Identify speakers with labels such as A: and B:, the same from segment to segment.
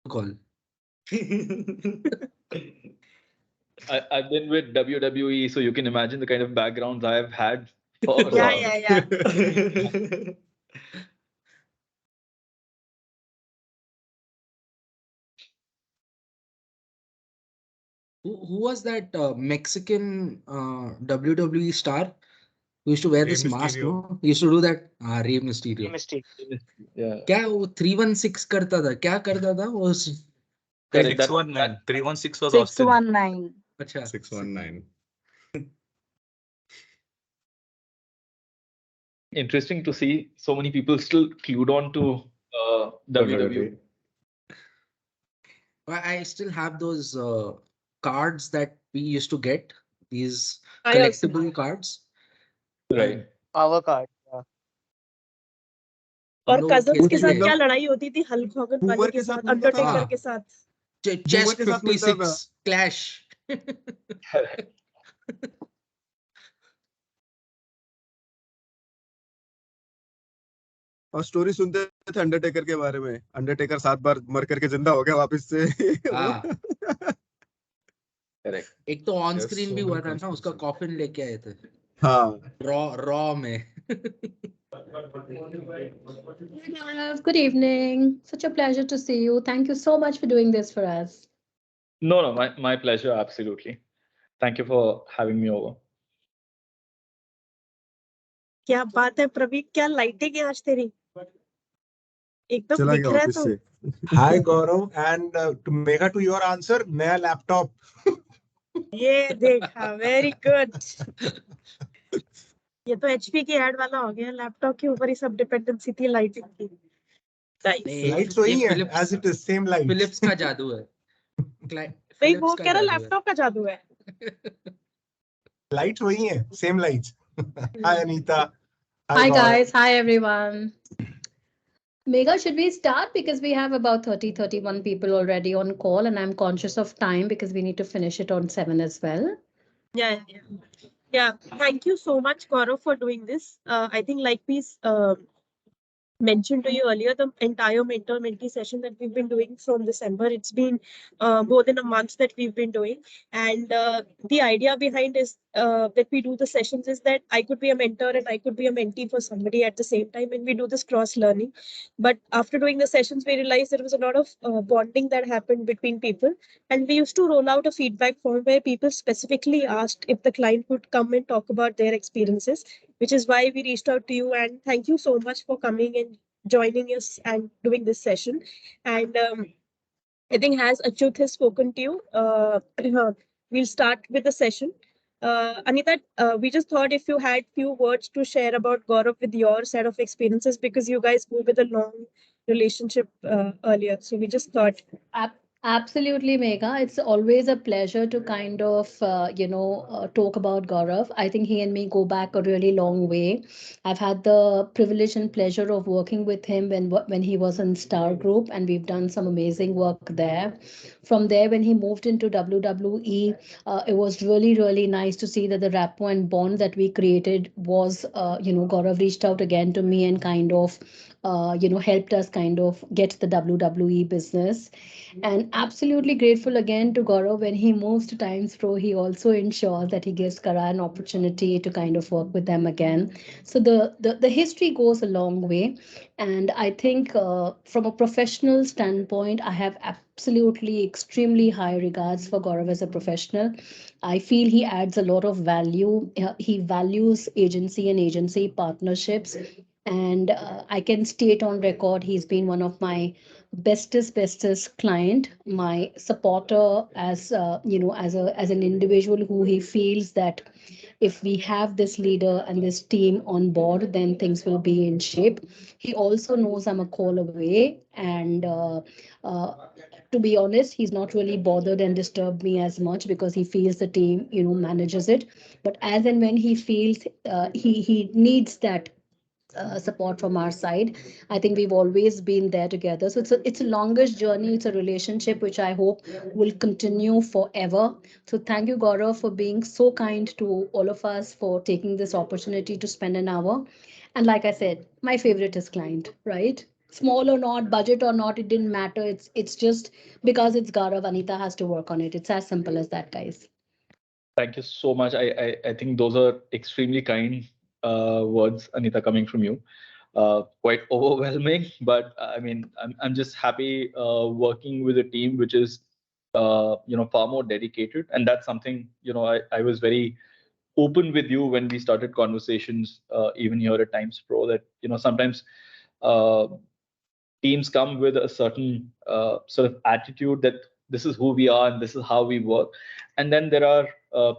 A: call.
B: I've been with WWE, so you can imagine the kind of backgrounds I've had for
C: Yeah, yeah, yeah.
A: Who was that Mexican WWE star who used to wear
D: Rey
A: this mask?
D: Mysterio.
A: No, he used to do that. Rey Mysterio.
C: Mistake.
B: yeah.
A: क्या वो 316 करता था? क्या करता था वो?
B: Correct.
D: 619. 316 was Austin.
C: 619.
A: अच्छा.
D: 619.
B: Interesting to see so many people still glued on to WWE.
A: I still have those cards that we used to get. These
C: I also
A: collectible cards.
B: Right.
C: Power card. Yeah.
A: हम
C: और
A: लोग
C: cousins
A: खेलते
C: के साथ
A: थे।
C: क्या लड़ाई होती थी हल्क हॉगन वाले
E: बूमर
C: के
E: के साथ
C: साथ,
E: मिलता
C: अंडरटेकर
A: था।
C: के साथ।
A: Chess
E: के साथ मिलता
A: 56 clash.
E: और स्टोरी सुनते थे अंडरटेकर के बारे में, अंडरटेकर 7 बार मर करके जिंदा हो गया वापस से।
A: हाँ।
B: Correct.
A: एक तो ऑन
D: There's
A: स्क्रीन
D: so
A: भी
D: many
A: हुआ था ना, उसका
D: conspiracies.
A: कॉफिन लेके आए थे
E: हाँ
A: रॉ में।
F: Hi, Gaurav. Good evening. Such a pleasure to see you. Thank you so much for doing this for us.
B: No, my pleasure. Absolutely. Thank you for having me over.
C: क्या बात है प्रवीण, क्या lighting है आज तेरी, एकदम
E: चला गया
C: बिखरा है
E: ऑफिस
C: तू।
E: से।
D: Hi Gaurav, and to Mega, to your answer, नया laptop.
C: ये देखा, वेरी गुड। ये तो एचपी की एड वाला हो गया, लैपटॉप के ऊपर ही सब डिपेंडेंसी थी लाइटिंग की। Nice.
D: Lights वही है, as it is same lights.
A: Philips का जादू है।
C: नहीं,
A: फिलिप्स
C: वो
A: का
C: कह रहा
A: जादू है।
C: लैपटॉप का जादू है।
D: Lights वही है, same lights. Hi Anita.
F: Hi,
D: Gaurav.
F: guys. Hi, everyone. Mega, should we start? Because we have about 30, 31 people already on call, and I'm conscious of time because we need to finish it on 7 as well.
C: Yeah. Thank you so much, Gaurav, for doing this. I think like we mentioned to you earlier, the entire mentor-mentee session that we've been doing from December, it's been more than a month that we've been doing. And the idea behind is that we do the sessions is that I could be a mentor and I could be a mentee for somebody at the same time, and we do this cross-learning. But after doing the sessions, we realized there was a lot of bonding that happened between people. And we used to roll out a feedback form where people specifically asked if the client would come and talk about their experiences, which is why we reached out to you. And thank you so much for coming and joining us and doing this session. And I think as Achyut has spoken to you, we'll start with the session. Anita, we just thought if you had few words to share about Gaurav with your set of experiences, because you guys go with a long relationship earlier. So we just thought.
F: Absolutely, Megha. It's always a pleasure to kind of, talk about Gaurav. I think he and me go back a really long way. I've had the privilege and pleasure of working with him when he was in Star Group, and we've done some amazing work there. From there, when he moved into WWE, it was really, really nice to see that the rapport and bond that we created was, Gaurav reached out again to me and kind of, helped us kind of get the WWE business. And absolutely grateful again to Gaurav when he moves to TimesPro. He also ensures that he gives Kara an opportunity to kind of work with them again. So the history goes a long way. And I think from a professional standpoint, I have absolutely extremely high regards for Gaurav as a professional. I feel he adds a lot of value. He values agency and agency partnerships. And I can state on record, he's been one of my bestest client, my supporter, as as an individual who he feels that if we have this leader and this team on board, then things will be in shape. He also knows I'm a call away, and uh, to be honest, he's not really bothered and disturbed me as much because he feels the team manages it. But as and when he feels he needs that support from our side, I think we've always been there together. So it's a longest journey. It's a relationship which I hope will continue forever. So thank you, Gaurav, for being so kind to all of us, for taking this opportunity to spend an hour. And like I said, my favorite is client, right? small or not, budget or not, it didn't matter. It's just because it's Gaurav, Anita has to work on it. It's as simple as that, guys.
B: Thank you so much. I think those are extremely kind words, Anita, coming from you. Quite overwhelming, but I mean, I'm just happy working with a team which is far more dedicated, and that's something I was very open with you when we started conversations, even here at TimesPro, that sometimes uh, teams come with a certain sort of attitude that this is who we are and this is how we work, and then there are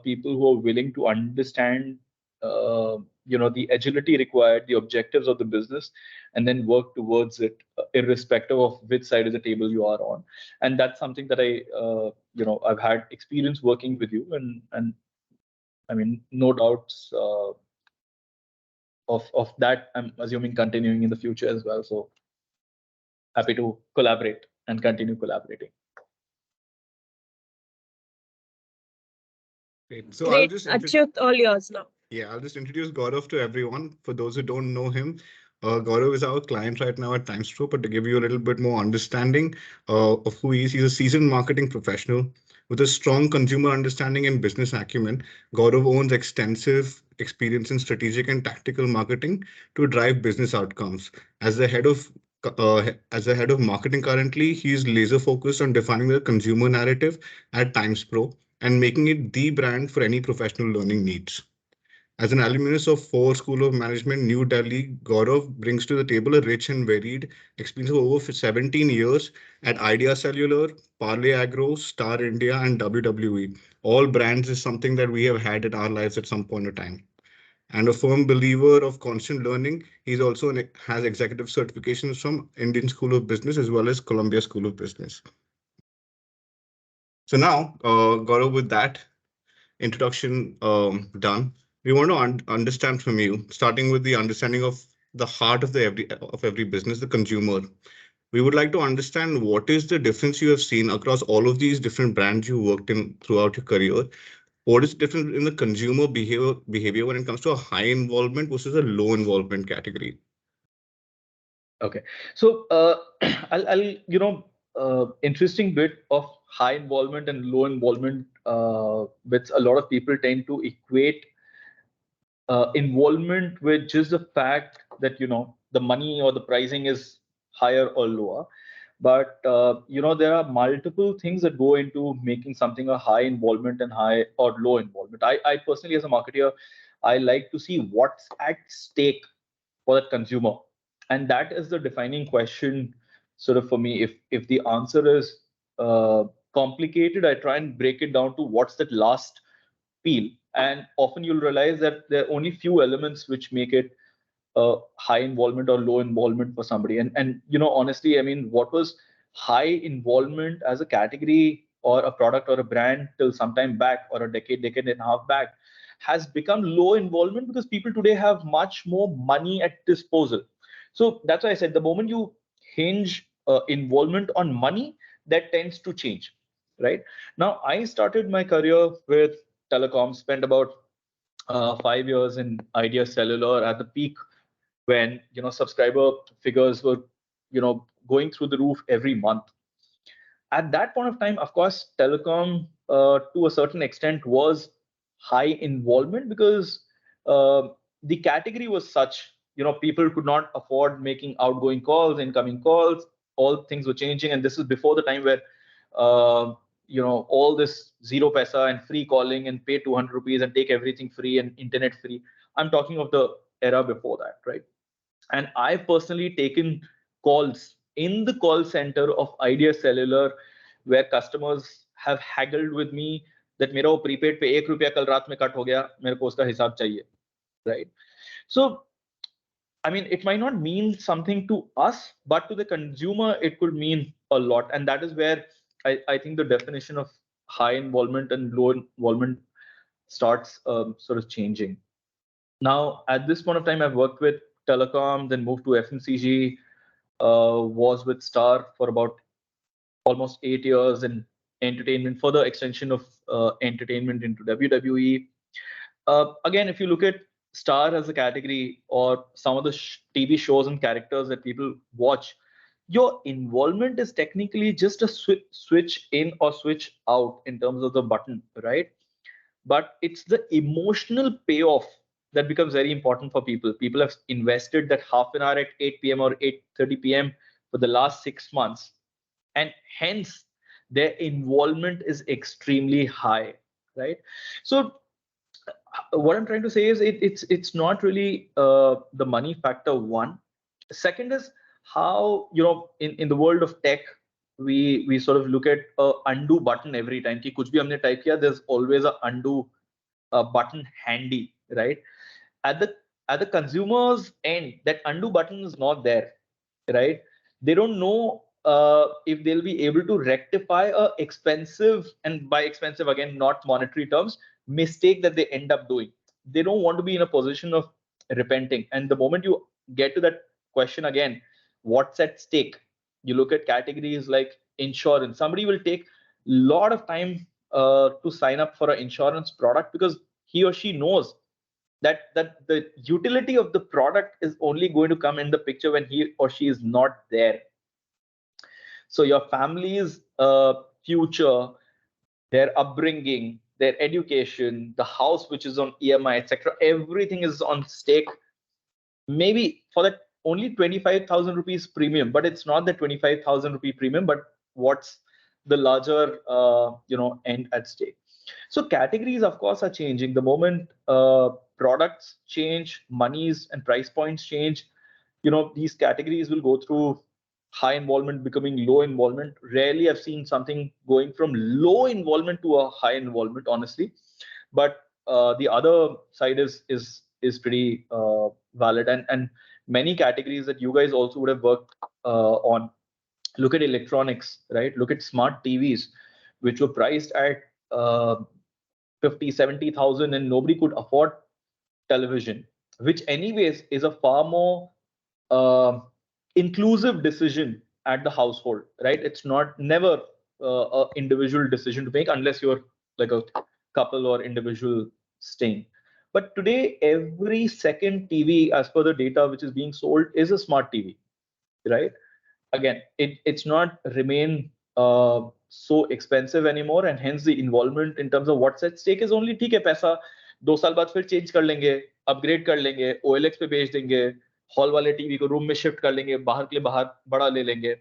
B: people who are willing to understand the agility required, the objectives of the business, and then work towards it, irrespective of which side of the table you are on. And that's something that I've had experience working with you, and I mean, no doubts of that. I'm assuming continuing in the future as well. So happy to collaborate and continue collaborating.
E: Great. So I'll
C: Great.
E: just
C: Achyut, all yours now.
E: Yeah, I'll just introduce Gaurav to everyone. For those who don't know him, Gaurav is our client right now at TimesPro, but to give you a little bit more understanding of who he is, he's a seasoned marketing professional with a strong consumer understanding and business acumen. Gaurav owns extensive experience in strategic and tactical marketing to drive business outcomes. As the head of marketing currently, he is laser focused on defining the consumer narrative at TimesPro and making it the brand for any professional learning needs. As an alumnus of Ford School of Management, New Delhi, Gaurav brings to the table a rich and varied experience of over 17 years at Idea Cellular, Parley Agro, Star India, and WWE. All brands is something that we have had in our lives at some point of time. And a firm believer of constant learning, he's also has executive certifications from Indian School of Business as well as Columbia School of Business. So now, Gaurav, with that introduction done, we want to understand from you, starting with the understanding of the heart of every business, the consumer. We would like to understand what is the difference you have seen across all of these different brands you worked in throughout your career. What is different in the consumer behavior when it comes to a high involvement versus a low involvement category?
B: Okay, so I'll interesting bit of high involvement and low involvement, which a lot of people tend to equate involvement with just the fact that the money or the pricing is higher or lower. But there are multiple things that go into making something a high involvement and high or low involvement. I personally, as a marketer, I like to see what's at stake for the consumer, and that is the defining question sort of for me. If the answer is complicated, I try and break it down to what's that last peel, and often you'll realize that there are only few elements which make it high involvement or low involvement for somebody. And honestly, I mean, what was high involvement as a category or a product or a brand till some time back, or a decade and a half back, has become low involvement because people today have much more money at disposal. So that's why I said the moment you hinge involvement on money, that tends to change. Right now, I started my career with telecom, spent about 5 years in Idea Cellular at the peak, when subscriber figures were going through the roof every month. At that point of time, of course, telecom to a certain extent was high involvement, because uh, the category was such, people could not afford making outgoing calls, incoming calls. All things were changing, and this is before the time where all this zero paisa and free calling and pay 200 rupees and take everything free and internet free. I'm talking of the era before that, right? And I've personally taken calls in the call center of Idea Cellular, where customers have haggled with me that मेरा वो prepaid पे 1 रुपया कल रात में cut हो गया, मेरे को उसका हिसाब चाहिए, right? So I mean, it might not mean something to us, but to the consumer, it could mean a lot. And that is where I think the definition of high involvement and low involvement starts sort of changing. Now, at this point of time, I've worked with telecom, then moved to FMCG, was with Star for about almost 8 years, and entertainment, further extension of entertainment into WWE. Again, if you look at Star as a category, or some of the TV shows and characters that people watch, your involvement is technically just a switch in or switch out in terms of the button, right? But it's the emotional payoff that becomes very important for people. People have invested that half an hour at 8 p.m. or 8:30 p.m. for the last 6 months, and hence their involvement is extremely high, right? So what I'm trying to say is it's not really the money factor one. Second is how, in the world of tech, we sort of look at a undo button every time कि कुछ भी हमने type किया, there's always a undo button handy, right? At the consumer's end, that undo button is not there, right? They don't know if they'll be able to rectify a expensive, and by expensive again, not monetary terms, mistake that they end up doing. They don't want to be in a position of repenting. And the moment you get to that question again, what's at stake? You look at categories like insurance. Somebody will take a lot of time to sign up for an insurance product because he or she knows that the utility of the product is only going to come in the picture when he or she is not there. So your family's future, their upbringing, their education, the house which is on EMI, etc., everything is on stake. Maybe for that only 25,000 rupees premium, but it's not the 25,000 rupee premium, but what's the larger end at stake. So categories, of course, are changing. The moment products change, monies and price points change, these categories will go through high involvement becoming low involvement. Rarely I've seen something going from low involvement to a high involvement, honestly. But the other side is pretty valid, and many categories that you guys also would have worked on. Look at electronics, right? Look at smart TVs, which were priced at 50-70,000, and nobody could afford television, which anyways is a far more inclusive decision at the household, right? It's not never a individual decision to make unless you're like a couple or individual staying. But today, every second TV, as per the data which is being sold, is a smart TV, right? Again, it's not remain so expensive anymore, and hence the involvement in terms of what's at stake is only ठीक है, पैसा 2 साल बाद फिर change कर लेंगे, upgrade कर लेंगे, OLX पे बेच देंगे, हॉल वाले टीवी को रूम में शिफ्ट कर लेंगे, बाहर के लिए बाहर बड़ा ले लेंगे.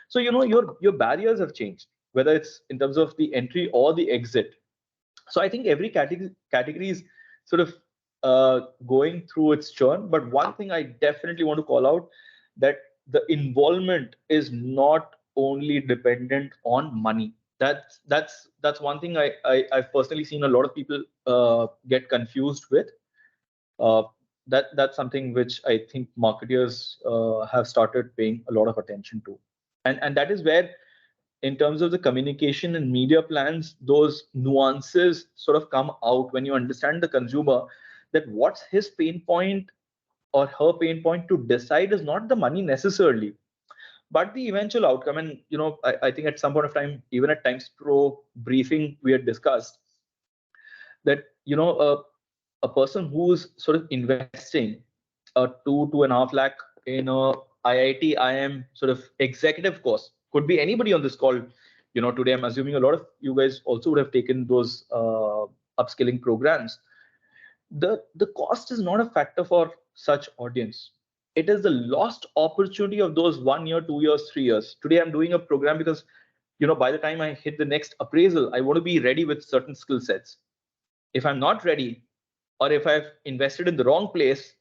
B: So your barriers have changed, whether it's in terms of the entry or the exit. So I think every category is sort of going through its churn. But one thing I definitely want to call out, that the involvement is not only dependent on money. That's one thing I've personally seen a lot of people get confused with. That's something which I think marketers have started paying a lot of attention to, and that is where, in terms of the communication and media plans, those nuances sort of come out when you understand the consumer, that what's his pain point or her pain point to decide is not the money necessarily, but the eventual outcome. And I think at some point of time, even at TimesPro briefing, we had discussed that a person who's sort of investing a 2.5 lakh in a IIT IM sort of executive course, could be anybody on this call. Today I'm assuming a lot of you guys also would have taken those upskilling programs. The cost is not a factor for such audience. It is the lost opportunity of those 1 year, 2 years, 3 years. Today I'm doing a program because by the time I hit the next appraisal, I want to be ready with certain skill sets. If I'm not ready, or if I've invested in the wrong place,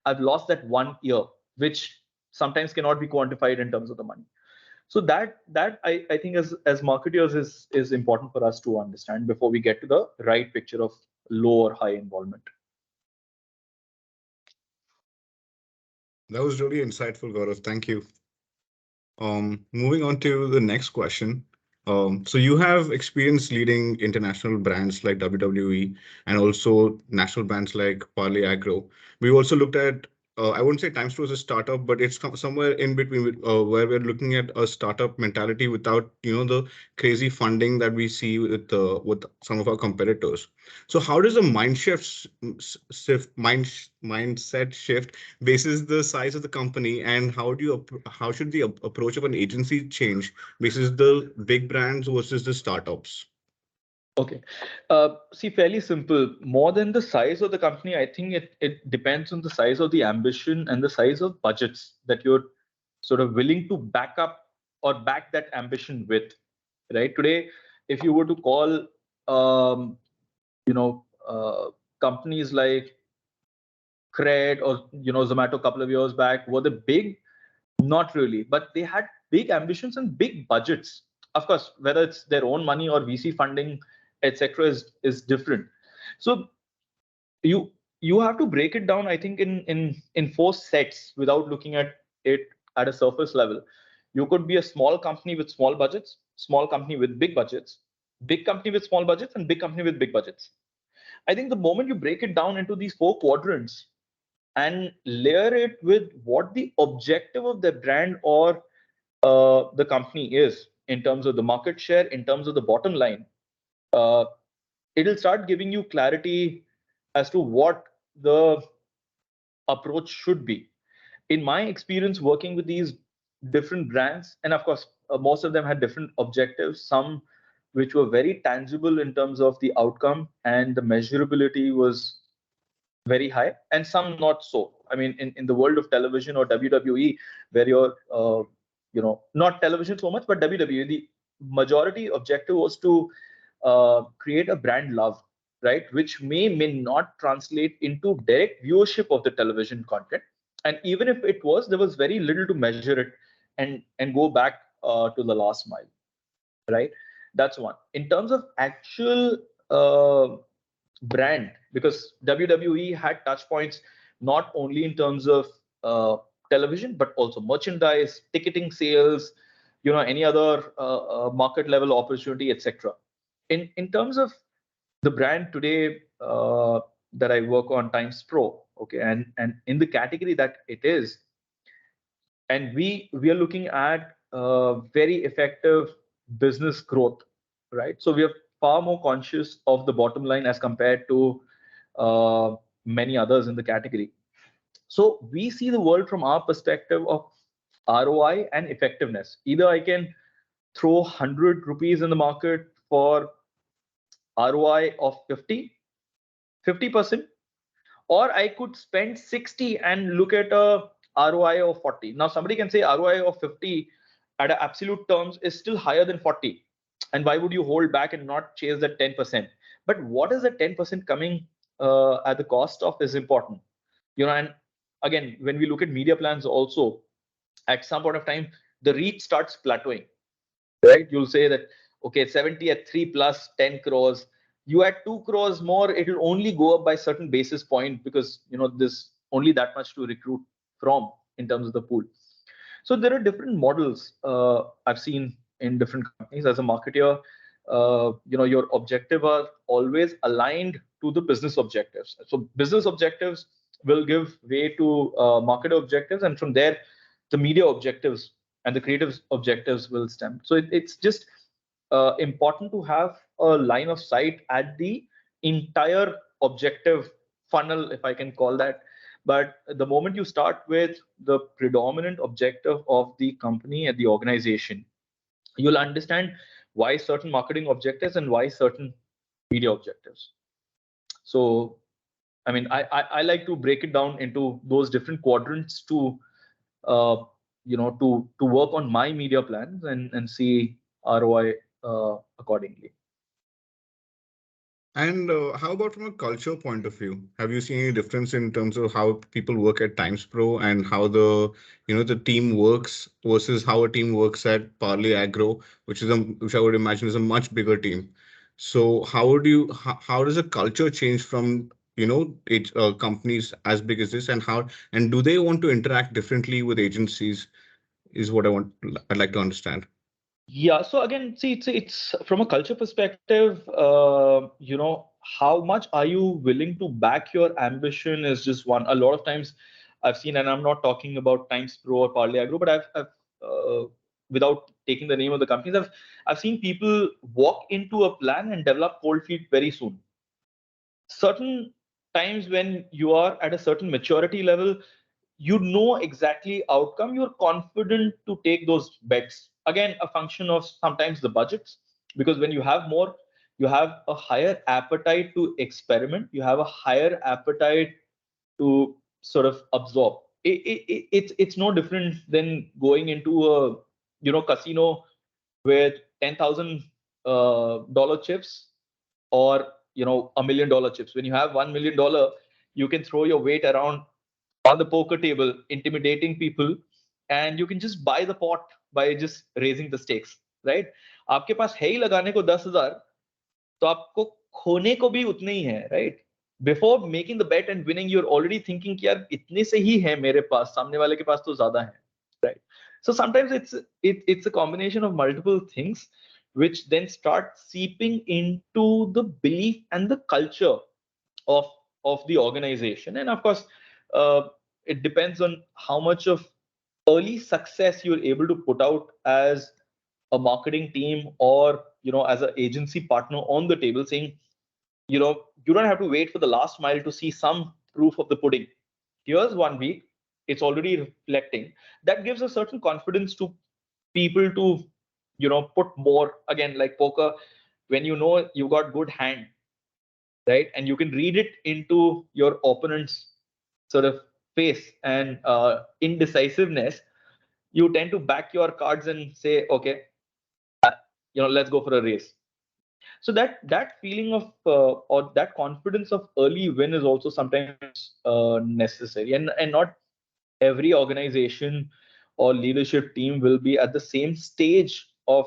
B: I've lost that 1 year, which sometimes cannot be quantified in terms of the money. So that I think as marketers is important for us to understand before we get to the right picture of low or high involvement.
E: That was really insightful, Gaurav. Thank you. Moving on to the next question. So you have experience leading international brands like WWE and also national brands like Parley Agro. We also looked at I wouldn't say TimesPro is a startup, but it's somewhere in between where we're looking at a startup mentality without, the crazy funding that we see with some of our competitors. So how does the mindset shift basis the size of the company, and how should the approach of an agency change basis the big brands versus the startups?
B: Okay. See, fairly simple. More than the size of the company, I think it depends on the size of the ambition and the size of budgets that you're sort of willing to back up or back that ambition with. Right. Today, if you were to call, um, you know, companies like Cred or Zomato a couple of years back, were they big? Not really, but they had big ambitions and big budgets. Of course, whether it's their own money or VC funding, etc., is different. So you you have to break it down, I think, in four sets without looking at it at a surface level. You could be a small company with small budgets, small company with big budgets, big company with small budgets, and big company with big budgets. I think the moment you break it down into these four quadrants and layer it with what the objective of the brand or the company is in terms of the market share, in terms of the bottom line, uh, it'll start giving you clarity as to what the approach should be. In my experience working with these different brands, and of course, most of them had different objectives, some which were very tangible in terms of the outcome and the measurability was very high, and some not so. I mean, in the world of television or WWE, where you're, not television so much, but WWE, the majority objective was to create a brand love, right? Which may not translate into direct viewership of the television content. And even if it was, there was very little to measure it and go back to the last mile, right? That's one. In terms of actual brand, because WWE had touch points not only in terms of television but also merchandise, ticketing sales, any other market level opportunity, etc. In terms of the brand today that I work on, TimesPro, okay, and in the category that it is, and we are looking at very effective business growth, right? So we are far more conscious of the bottom line as compared to many others in the category. So we see the world from our perspective of ROI and effectiveness. Either I can throw 100 rupees in the market for ROI of 50%, or I could spend 60 and look at a ROI of 40. Now, somebody can say ROI of 50 at absolute terms is still higher than 40. And why would you hold back and not chase that 10%? But what is the 10% coming at the cost of is important. And again, when we look at media plans also, at some point of time, the reach starts plateauing, right? You'll say that, okay, 70 at 3 plus 10 crores. You add 2 crores more, it will only go up by certain basis point because there's only that much to recruit from in terms of the pool. So there are different models I've seen in different companies. As a marketer, your objective are always aligned to the business objectives. So business objectives will give way to market objectives, and from there, the media objectives and the creative objectives will stem. So it's just important to have a line of sight at the entire objective funnel, if I can call that. But the moment you start with the predominant objective of the company and the organization, you'll understand why certain marketing objectives and why certain media objectives. So, I mean, I like to break it down into those different quadrants to to work on my media plans and see ROI accordingly.
E: And how about from a culture point of view? Have you seen any difference in terms of how people work at TimesPro and how the team works versus how a team works at Parley Agro, which I would imagine is a much bigger team. So how does the culture change from companies as big as this, and do they want to interact differently with agencies? Is what I'd like to understand.
B: Yeah, so again, see, it's from a culture perspective, how much are you willing to back your ambition is just one. A lot of times, I've seen, and I'm not talking about TimesPro or Parley Agro, but without taking the name of the companies, I've seen people walk into a plan and develop cold feet very soon. Certain times when you are at a certain maturity level, you know exactly outcome, you're confident to take those bets. Again, a function of sometimes the budgets, because when you have more, you have a higher appetite to experiment, you have a higher appetite to sort of absorb. It's no different than going into a casino with $10,000 chips, or $1 million chips. When you have $1 million, you can throw your weight around on the poker table, intimidating people, and you can just buy the pot by just raising the stakes, right? आपके पास है ही लगाने को 10,000, तो आपको खोने को भी उतने ही है, right? Before making the bet and winning, you're already thinking कि यार इतने से ही है मेरे पास, सामने वाले के पास तो ज्यादा है, right? So sometimes it's a combination of multiple things which then start seeping into the belief and the culture of the organization. And of course, uh, it depends on how much of early success you're able to put out as a marketing team, or as an agency partner on the table, saying, you don't have to wait for the last mile to see some proof of the pudding. Here's 1 week, it's already reflecting. That gives a certain confidence to people to put more. Again, like poker, when you got good hand, right, and you can read it into your opponent's sort of face and indecisiveness, you tend to back your cards and say, okay, let's go for a race. So that feeling of or that confidence of early win is also sometimes necessary, and not every organization or leadership team will be at the same stage of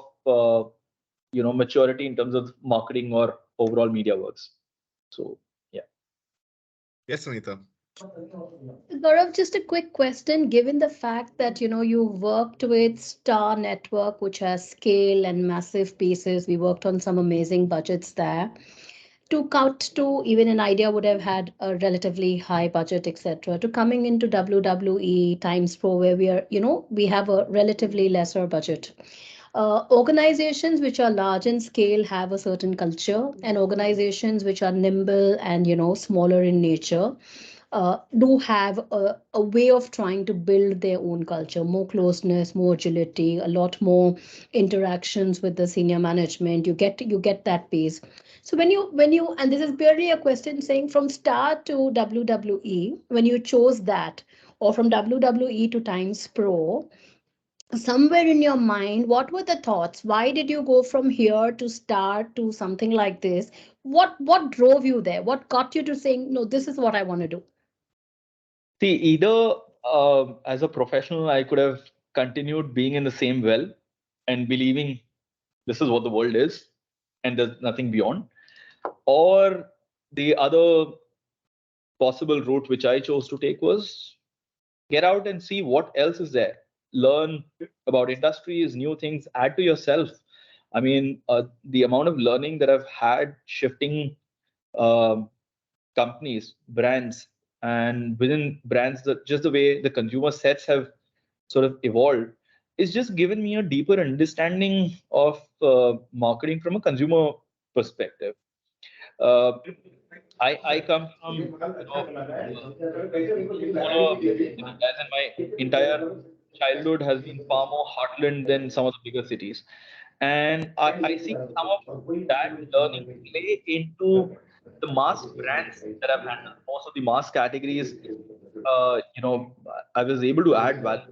B: maturity in terms of marketing or overall media works. So yeah.
E: Yes, Anita.
F: Gaurav, just a quick question. Given the fact that you worked with Star Network, which has scale and massive pieces, we worked on some amazing budgets there. To cut to even an idea would have had a relatively high budget, etc. To coming into WWE Times Pro, where we have a relatively lesser budget. Organizations which are large in scale have a certain culture, and organizations which are nimble and smaller in nature do have a way of trying to build their own culture, more closeness, more agility, a lot more interactions with the senior management. You get that pace. So when you and this is purely a question saying from Star to WWE, when you chose that, or from WWE to Times Pro, somewhere in your mind, what were the thoughts? Why did you go from here to Star to something like this? What drove you there? What got you to saying, no, this is what I want to do?
B: See, either as a professional, I could have continued being in the same well and believing this is what the world is and there's nothing beyond, or the other possible route which I chose to take was get out and see what else is there. Learn about industries, new things, add to yourself. I mean, the amount of learning that I've had shifting um companies, brands, and within brands, just the way the consumer sets have sort of evolved is just given me a deeper understanding of marketing from a consumer perspective. Uh, I come from smaller cities, as in my entire childhood has been far more heartland than some of the bigger cities, and I see some of that learning play into the mass brands that I've handled. Most of the mass categories, I was able to add value. But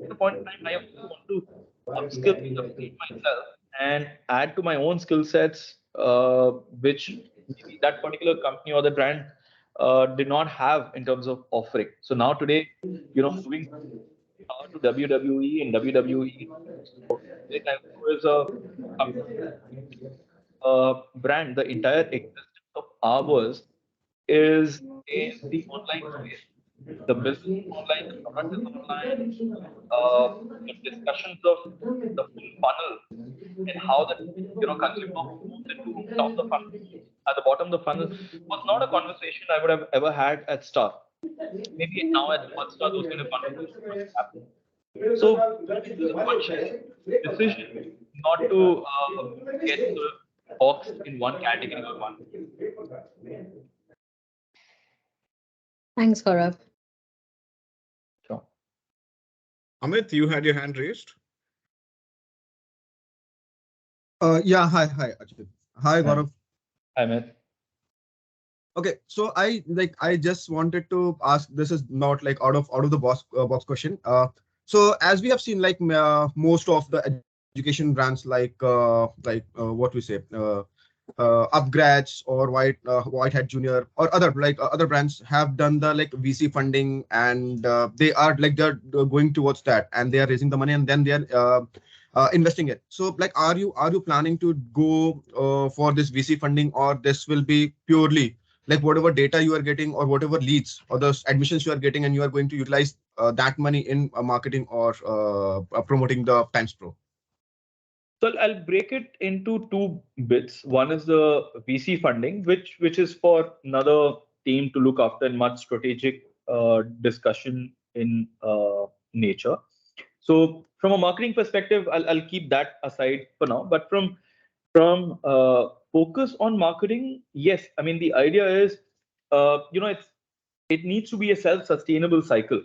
B: at a point in time, I also want to upskill, upgrade myself, and add to my own skill sets, which maybe that particular company or the brand did not have in terms of offering. So now today, moving to WWE and WWE, is a brand. The entire existence of ours is in the online space. The business is online, the product is online, the discussions of the full funnel and how the consumer moves into top of the funnel, at the bottom of the funnel, was not a conversation I would have ever had at start. maybe now at one start those kind of conversations must happen. So I mean, there's a conscious decision not to get sort of boxed in one category or one.
F: Thanks, Gaurav.
B: Sure.
E: Amit, you had your hand raised.
G: Yeah, hi, Ajit. Hi,
B: Hi,
G: Gaurav.
B: hi, Amit.
G: Okay, so I just wanted to ask. This is not like out of the box question. So as we have seen, like most of the education brands, what we say, upgrades or Whitehead Junior or other brands have done the like VC funding, and they're going towards that, and they are raising the money, and then they are investing it. So like, are you planning to go for this VC funding, or this will be purely like whatever data you are getting or whatever leads or the admissions you are getting, and you are going to utilize that money in marketing or promoting the Times Pro?
B: So I'll break it into two bits. One is the VC funding, which is for another team to look after and much strategic discussion in nature. So from a marketing perspective, I'll keep that aside for now. But from focus on marketing, yes. I mean, the idea is, it needs to be a self-sustainable cycle,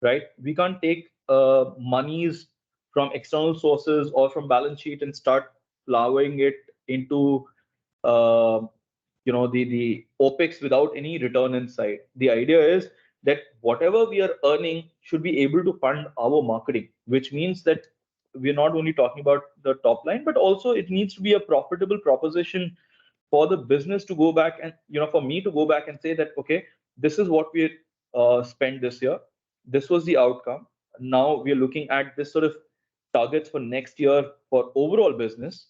B: right? We can't take monies from external sources or from balance sheet and start plowing it into uh, the opex without any return in sight. The idea is that whatever we are earning should be able to fund our marketing, which means that we're not only talking about the top line, but also it needs to be a profitable proposition for the business to go back and, for me to go back and say that, okay, this is what we spent this year, this was the outcome, now we're looking at this sort of targets for next year for overall business,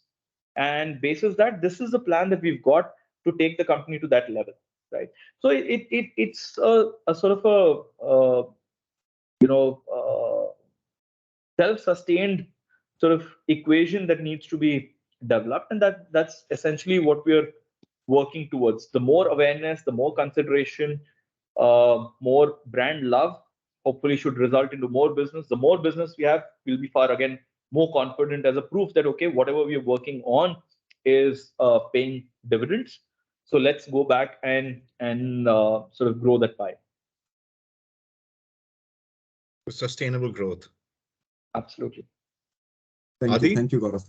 B: and basis that this is the plan that we've got to take the company to that level, right? So it's a sort of a you know self-sustained sort of equation that needs to be developed, and that's essentially what we're working towards. The more awareness, the more consideration, more brand love hopefully should result into more business. The more business we have, we'll be far again more confident as a proof that, okay, whatever we are working on is paying dividends. So let's go back and sort of grow that pie.
E: Sustainable growth.
B: Absolutely.
G: Thank you,
E: Adi?
G: thank you, Gaurav.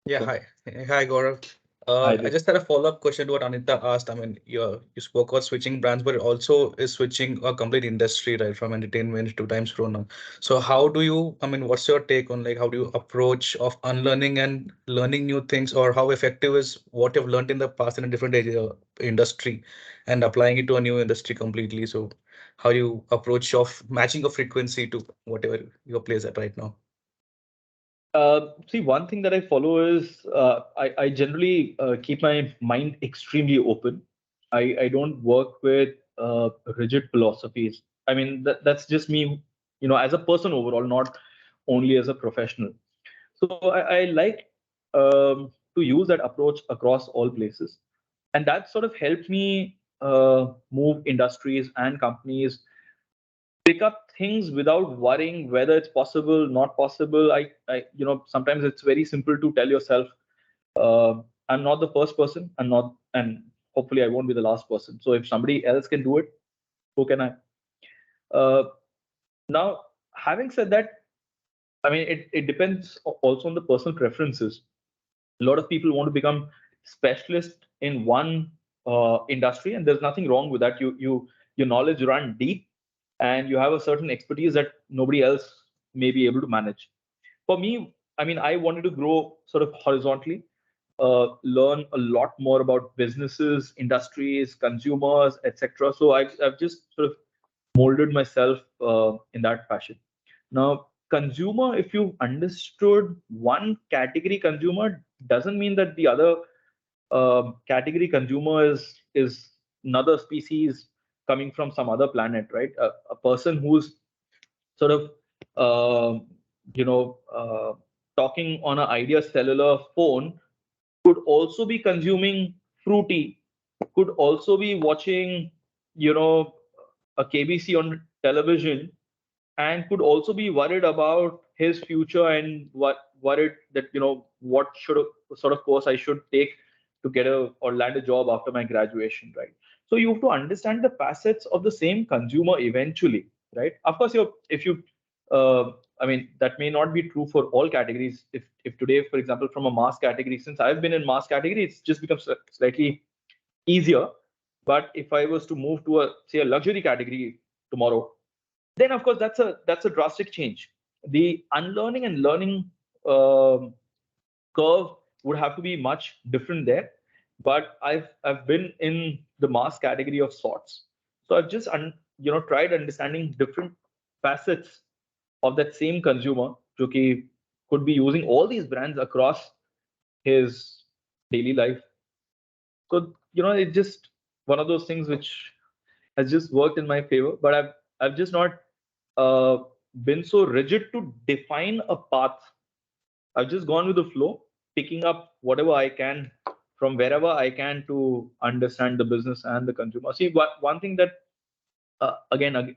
H: Yeah,
B: Sure.
H: hi. Hi, Gaurav.
B: Hi
H: I
B: there.
H: just had a follow-up question to what Anita asked. I mean, you spoke about switching brands, but it also is switching a complete industry, right, from entertainment to Times Pro now. So how do you, I mean, what's your take on like how do you approach of unlearning and learning new things, or how effective is what you've learned in the past in a different area, industry and applying it to a new industry completely? So how you approach of matching a frequency to whatever your place at right now?
B: See, one thing that I follow is I generally keep my mind extremely open. I don't work with rigid philosophies. I mean, that's just me, as a person overall, not only as a professional. So I like to use that approach across all places. And that sort of helped me move industries and companies, pick up things without worrying whether it's possible, not possible. Sometimes it's very simple to tell yourself, I'm not the first person, I'm not, and hopefully I won't be the last person. So if somebody else can do it, who can I? Uh, Now, having said that, I mean, it depends also on the personal preferences. A lot of people want to become specialist in one industry, and there's nothing wrong with that. Your knowledge run deep, and you have a certain expertise that nobody else may be able to manage. For me, I mean, I wanted to grow sort of horizontally, learn a lot more about businesses, industries, consumers, etc. So I've just sort of molded myself in that fashion. Now, consumer, if you understood one category consumer, doesn't mean that the other category consumer is another species coming from some other planet, right? A person who's sort of uh, you know uh, talking on an idea cellular phone could also be consuming fruity, could also be watching, you know a KBC on television and could also be worried about his future and worried that what sort of course I should take to get a or land a job after my graduation, right? So you have to understand the facets of the same consumer eventually, right? Of course, if you I mean, that may not be true for all categories. If today, for example, from a mass category, since I've been in mass category, it's just becomes slightly easier. But if I was to move to a luxury category tomorrow, then of course that's a drastic change. The unlearning and learning curve would have to be much different there. But I've been in the mass category of sorts, so I've just tried understanding different facets of that same consumer, who could be using all these brands across his daily life. So it's just one of those things which has just worked in my favor. But I've just not uh, been so rigid to define a path. I've just gone with the flow, picking up whatever I can from wherever I can to understand the business and the consumer. See, one thing that again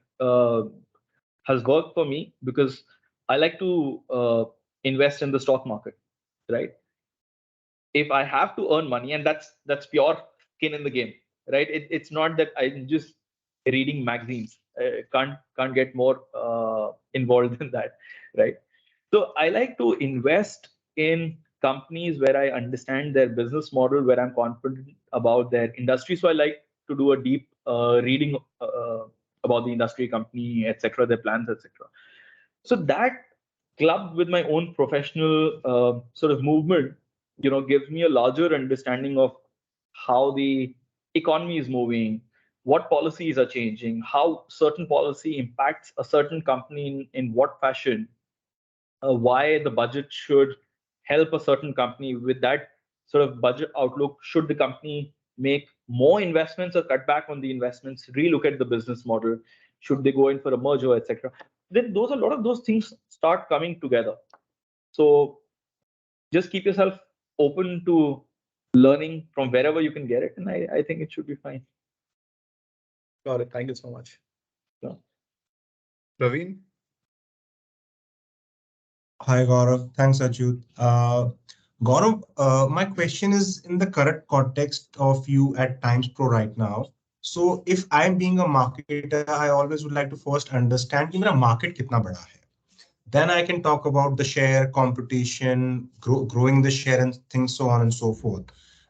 B: has worked for me, because I like to invest in the stock market, right? If I have to earn money, and that's pure skin in the game, right? It's not that I'm just reading magazines. Can't get more involved in that, right? So I like to invest in companies where I understand their business model, where I'm confident about their industry. So I like to do a deep reading about the industry, company, etc., their plans, etc. So that clubbed with my own professional sort of movement, gives me a larger understanding of how the economy is moving, what policies are changing, how certain policy impacts a certain company in what fashion, why the budget should help a certain company with that sort of budget outlook. Should the company make more investments or cut back on the investments, relook at the business model? Should they go in for a merger, etc.? Then a lot of those things start coming together. So just keep yourself open to learning from wherever you can get it, and I think it should be fine.
H: Got it. Thank you so much.
B: Yeah.
E: Praveen?
D: Hi, Gaurav. Thanks, Ajit. Gaurav, my question is in the current context of you at TimesPro right now. So if I'm being a marketer, I always would like to first understand कि मेरा market कितना बड़ा है. Then I can talk about the share competition, growing the share and things so on and so forth.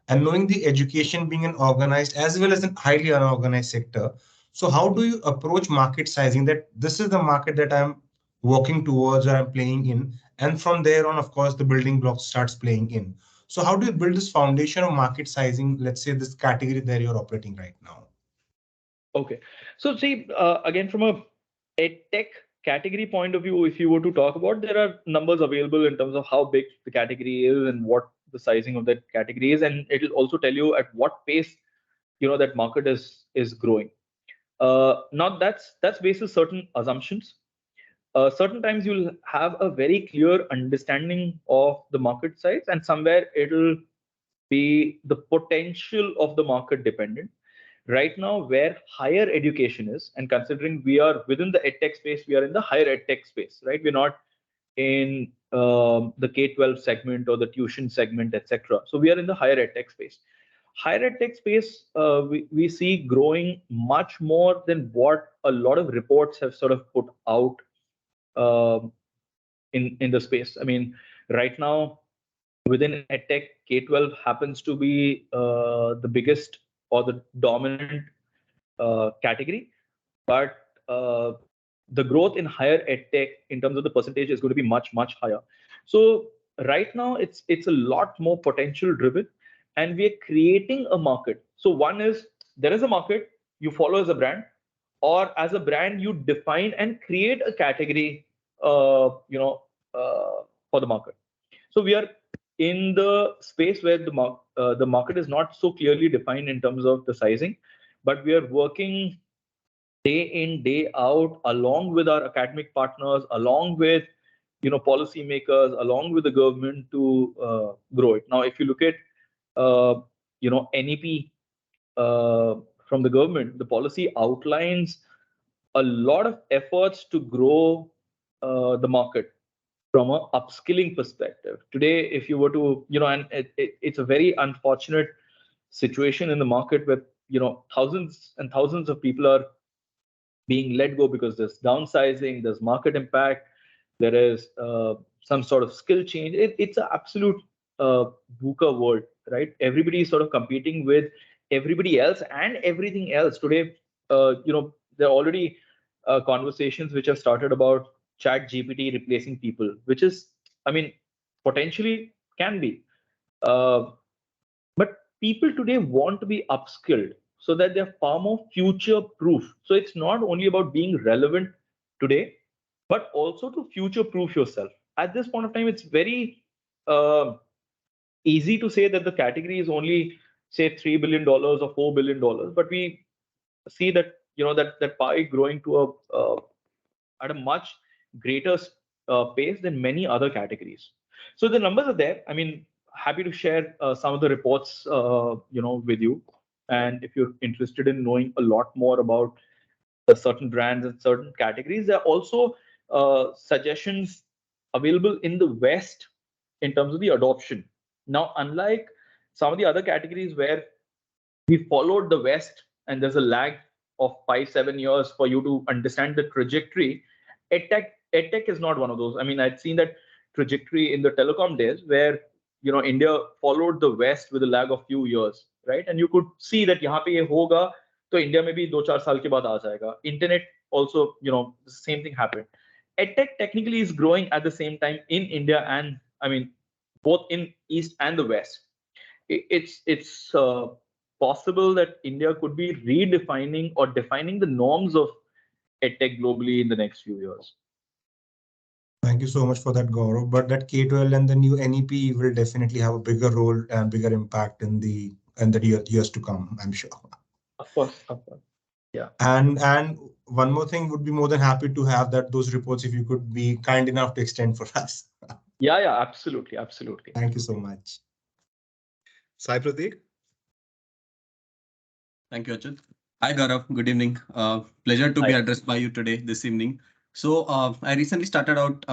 D: And knowing the education being an organized as well as a highly unorganized sector. So how do you approach market sizing that this is the market that I'm working towards or I'm playing in? And from there on, of course, the building blocks starts playing in. So how do you build this foundation of market sizing, let's say this category that you're operating right now?
B: Okay. So see, again, from a tech category point of view, if you were to talk about, there are numbers available in terms of how big the category is and what the sizing of that category is, and it'll also tell you at what pace that market is growing. Now that's based on certain assumptions. Certain times you'll have a very clear understanding of the market size, and somewhere it'll be the potential of the market dependent. Right now, where higher education is, and considering we are within the edtech space, we are in the higher edtech space, right? We're not in the K-12 segment or the tuition segment, etc. So we are in the higher edtech space. Higher edtech space, we see growing much more than what a lot of reports have sort of put out um in the space. I mean, right now within edtech, K-12 happens to be the biggest or the dominant category, but the growth in higher edtech in terms of the percentage is going to be much higher. So right now it's a lot more potential driven, and we are creating a market. So one is, there is a market you follow as a brand, or as a brand you define and create a category for the market. So we are in the space where the market is not so clearly defined in terms of the sizing, but we are working day in, day out, along with our academic partners, along with policymakers, along with the government to grow it. Now, if you look at NEP from the government, the policy outlines a lot of efforts to grow the market from a upskilling perspective. Today, if you were to, and it's a very unfortunate situation in the market where, thousands and thousands of people are being let go because there's downsizing, there's market impact, there is some sort of skill change. It's an absolute VUCA world, right? Everybody is sort of competing with everybody else and everything else. Today, there are already conversations which have started about chat GPT replacing people, which is, I mean, potentially can be. But people today want to be upskilled so that they're far more future proof. So it's not only about being relevant today, but also to future proof yourself. At this point of time, it's very uh, easy to say that the category is only say $3 billion or $4 billion, but we see that that pie growing to a at a much greater pace than many other categories. So the numbers are there. I mean, happy to share some of the reports, with you. And if you're interested in knowing a lot more about certain brands and certain categories, there are also suggestions available in the West in terms of the adoption. Now, unlike some of the other categories where we followed the West, and there's a lag of 5-7 years for you to understand the trajectory. EdTech is not one of those. I mean, I'd seen that trajectory in the telecom days where India followed the West with a lag of few years, right? And you could see that यहाँ पे ये होगा तो India में भी 2-4 साल के बाद आ जाएगा. Internet also, the same thing happened. EdTech technically is growing at the same time in India and I mean both in East and the West. It's possible that India could be redefining or defining the norms of edtech globally in the next few years.
D: Thank you so much for that, Gaurav. But that K-12 and the new NEP will definitely have a bigger role and bigger impact in the years to come, I'm sure.
B: Of course, of course. Yeah.
D: And one more thing, would be more than happy to have those reports if you could be kind enough to extend for us.
B: Yeah, absolutely, absolutely.
D: Thank you so much.
E: Sai Pratik?
I: Thank you, Achyut. Hi, Gaurav. Good evening. Pleasure to be addressed by you today, this evening. So I recently started out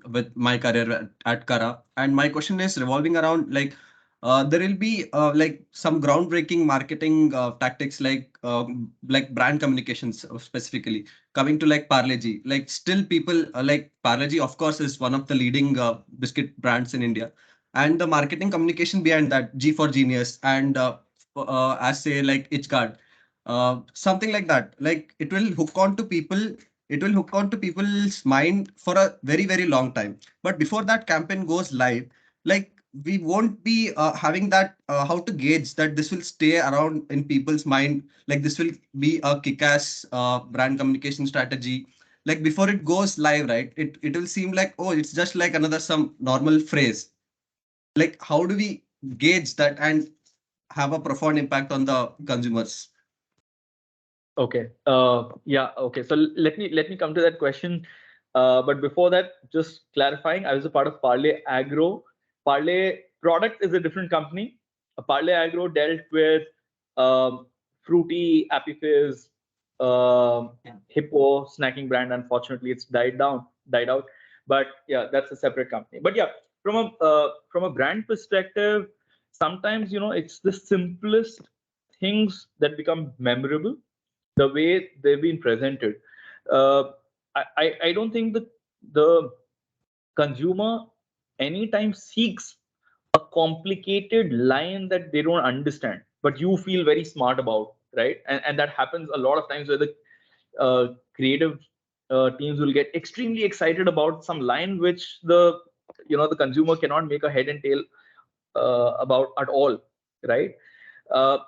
I: with my career at Kara, and my question is revolving around there will be like some groundbreaking marketing tactics like brand communications specifically coming to like Parle-G. Like still people like Parle-G, of course, is one of the leading biscuit brands in India, and the marketing communication behind that, G for Genius, and as say like itchguard, something like that, like it will hook on to people, it will hook on to people's mind for a very very long time. But before that campaign goes live, like we won't be having that how to gauge that this will stay around in people's mind, like this will be a kick-ass brand communication strategy. Like before it goes live, right, it will seem like, oh, it's just like another some normal phrase. Like how do we gauge that and have a profound impact on the consumers?
B: Okay. Yeah. Okay. So let me come to that question. But before that, just clarifying, I was a part of Parle Agro. Parle product is a different company. Parle Agro dealt with Fruity, Appy Fizz, Hippo snacking brand. Unfortunately, it's died out. But yeah, that's a separate company. But yeah, from a brand perspective, sometimes it's the simplest things that become memorable, the way they've been presented. Uh, I don't think the consumer anytime seeks a complicated line that they don't understand, but you feel very smart about, right? And that happens a lot of times where the creative teams will get extremely excited about some line which the consumer cannot make a head and tail about at all, right? Uh,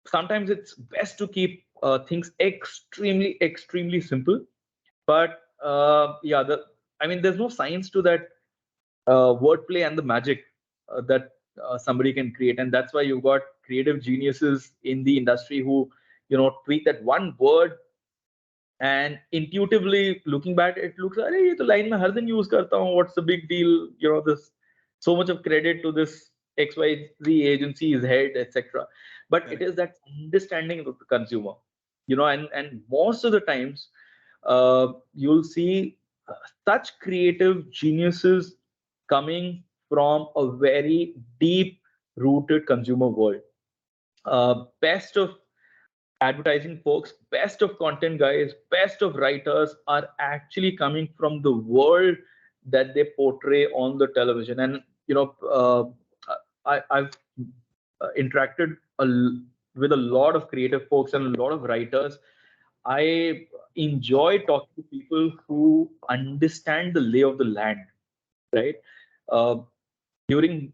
B: Sometimes it's best to keep things extremely simple. But yeah, I mean, there's no science to that wordplay and the magic that somebody can create, and that's why you've got creative geniuses in the industry who tweak that one word, and intuitively looking back, it looks like, "Arey, ye to line mein har din use karta hu. What's the big deal?" This so much of credit to this XYZ agency's head, etc. But it is that understanding of the consumer. and most of the times you'll see such creative geniuses coming from a very deep rooted consumer world. Best of advertising folks, best of content guys, best of writers are actually coming from the world that they portray on the television. And I've interacted with a lot of creative folks and a lot of writers. I enjoy talking to people who understand the lay of the land, right? Uh, During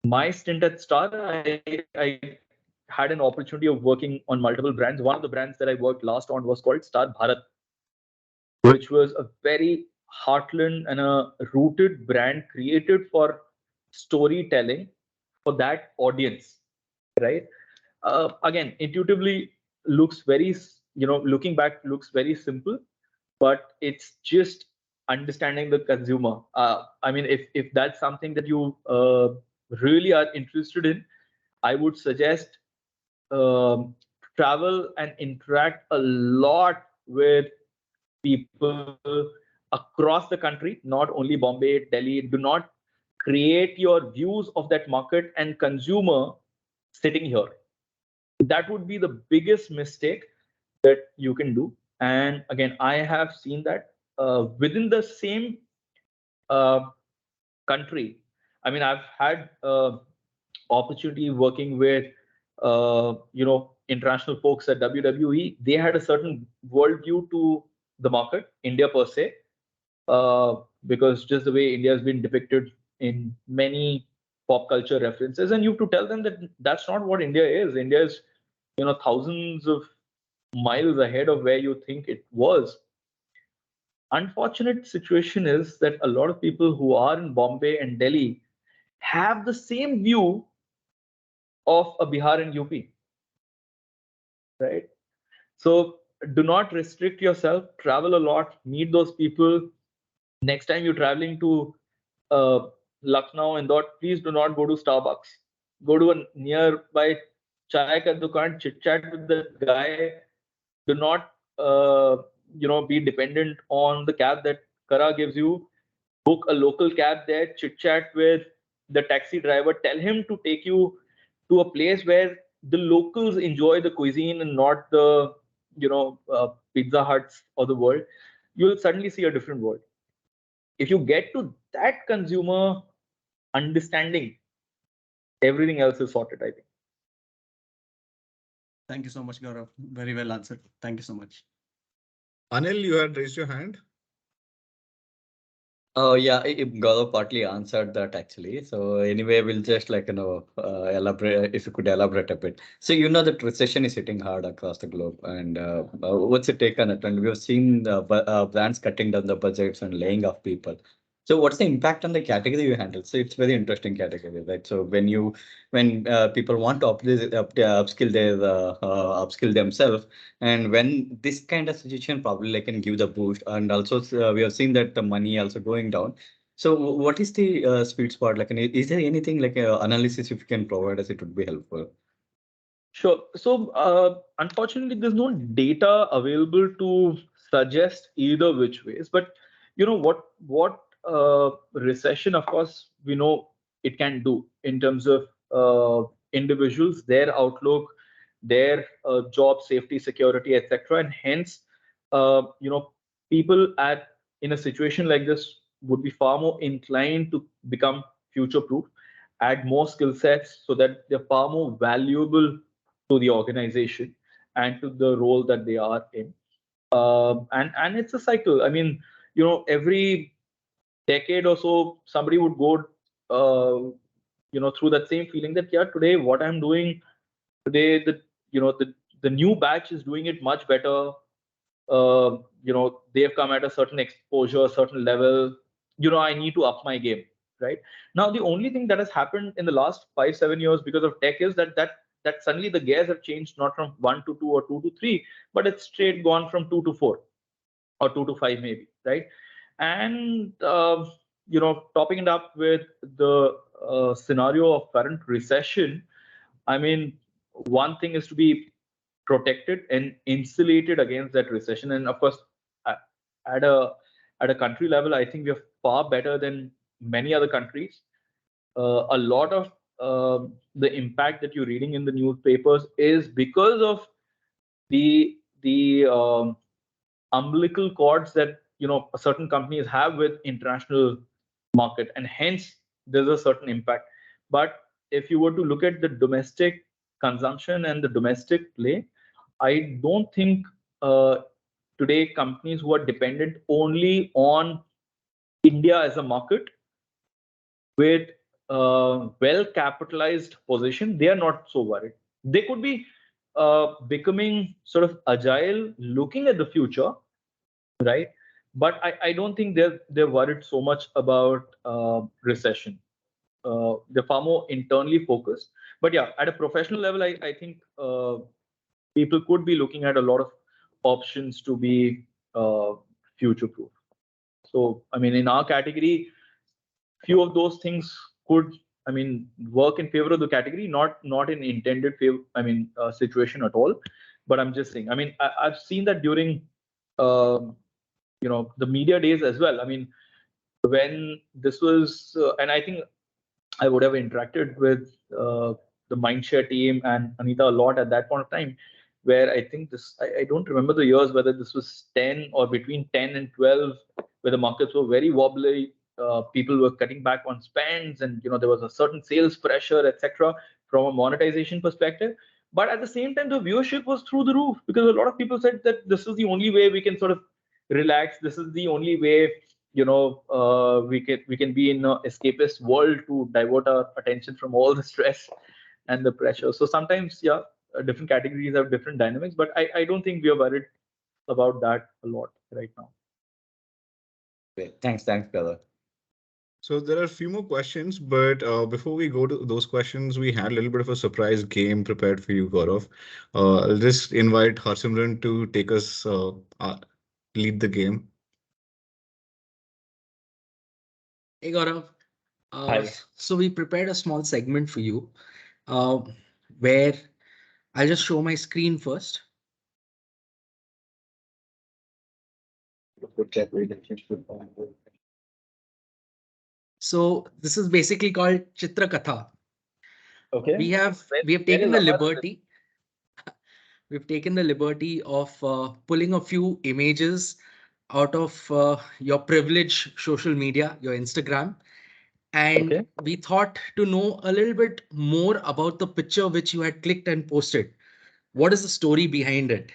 B: my stint at Star, I had an opportunity of working on multiple brands. One of the brands that I worked last on was called Star Bharat, which was a very heartland and a rooted brand created for storytelling for that audience, right? Again, intuitively looks very, looking back looks very simple, but it's just understanding the consumer. I mean, if that's something that you really are interested in, I would suggest um, travel and interact a lot with people across the country, not only Bombay, Delhi. Do not create your views of that market and consumer sitting here. That would be the biggest mistake that you can do. And again, I have seen that within the same uh, country. I mean, I've had opportunity working with international folks at WWE. They had a certain worldview to the market, India per se, because just the way India has been depicted in many pop culture references, and you have to tell them that that's not what India is. India is, thousands of miles ahead of where you think it was. Unfortunate situation is that a lot of people who are in Bombay and Delhi have the same view of a Bihar and UP, right? So do not restrict yourself, travel a lot, meet those people. Next time you're traveling to Lucknow and that, please do not go to Starbucks. Go to a nearby chai ka dukan, chit chat with the guy. Do not, be dependent on the cab that Kara gives you. Book a local cab there, chit chat with the taxi driver, tell him to take you to a place where the locals enjoy the cuisine and not the Pizza Huts of the world. You'll suddenly see a different world. If you get to that consumer understanding, everything else is sorted, I think.
I: Thank you so much, Gaurav. Very well answered. Thank you so much.
E: Anil, you had raised your hand.
J: Oh yeah, Gaurav partly answered that actually. So anyway, we'll just elaborate if you could elaborate a bit. So that recession is hitting hard across the globe, and what's your take on it? And we've seen the brands cutting down the budgets and laying off people. So what's the impact on the category you handle? So it's very interesting category, right? So when people want to upskill themselves, and when this kind of situation probably like can give the boost, and also we have seen that the money also going down. So what is the sweet spot? Like, is there anything like analysis if you can provide us? It would be helpful.
B: Sure. So, unfortunately, there's no data available to suggest either which ways. But what recession, of course, we know it can do in terms of individuals, their outlook, their job safety, security, etc. And hence, people at in a situation like this would be far more inclined to become future-proof, add more skill sets so that they're far more valuable to the organization and to the role that they are in. And it's a cycle. I mean, every decade or so, somebody would go, through that same feeling that, yeah, today what I'm doing today, the new batch is doing it much better. They have come at a certain exposure, a certain level. I need to up my game, right? Now, the only thing that has happened in the last 5-7 years because of tech is that suddenly the gears have changed, not from 1 to 2 or 2 to 3, but it's straight gone from 2 to 4 or 2 to 5 maybe, right? And topping it up with the scenario of current recession, I mean, one thing is to be protected and insulated against that recession. And of course, at a country level, I think we are far better than many other countries. A lot of the impact that you're reading in the newspapers is because of the umbilical cords that certain companies have with international market, and hence there's a certain impact. But if you were to look at the domestic consumption and the domestic play, I don't think today companies who are dependent only on India as a market with well capitalized position, they are not so worried. They could be becoming sort of agile, looking at the future, right? But I don't think they're worried so much about recession. They're far more internally focused. But yeah, at a professional level, I think people could be looking at a lot of options to be future proof. So I mean, in our category, few of those things could, I mean, work in favor of the category, not in intended favor, I mean, situation at all. But I'm just saying, I mean, I've seen that during the media days as well. I mean, when this was and I think I would have interacted with the Mindshare team and Anita a lot at that point of time, where I think I don't remember the years, whether this was 10 or between 10 and 12, where the markets were very wobbly. People were cutting back on spends, and there was a certain sales pressure, etc., from a monetization perspective. But at the same time, the viewership was through the roof, because a lot of people said that this is the only way we can sort of relax. This is the only way we can be in an escapist world to divert our attention from all the stress and the pressure. So sometimes, yeah, different categories have different dynamics, but I don't think we are worried about that a lot right now.
J: Great. Thanks, brother.
E: So there are a few more questions, but before we go to those questions, we had a little bit of a surprise game prepared for you, Gaurav. I'll just invite Harsimran to take us lead the game.
A: Hey Gaurav.
B: Hi.
A: So we prepared a small segment for you, uh, where I'll just show my screen first. So this is basically called Chitra Katha.
B: Okay.
A: We have taken the liberty. We've taken the liberty of pulling a few images out of your privileged social media, your Instagram, and
B: Okay.
A: we thought to know a little bit more about the picture which you had clicked and posted. What is the story behind it?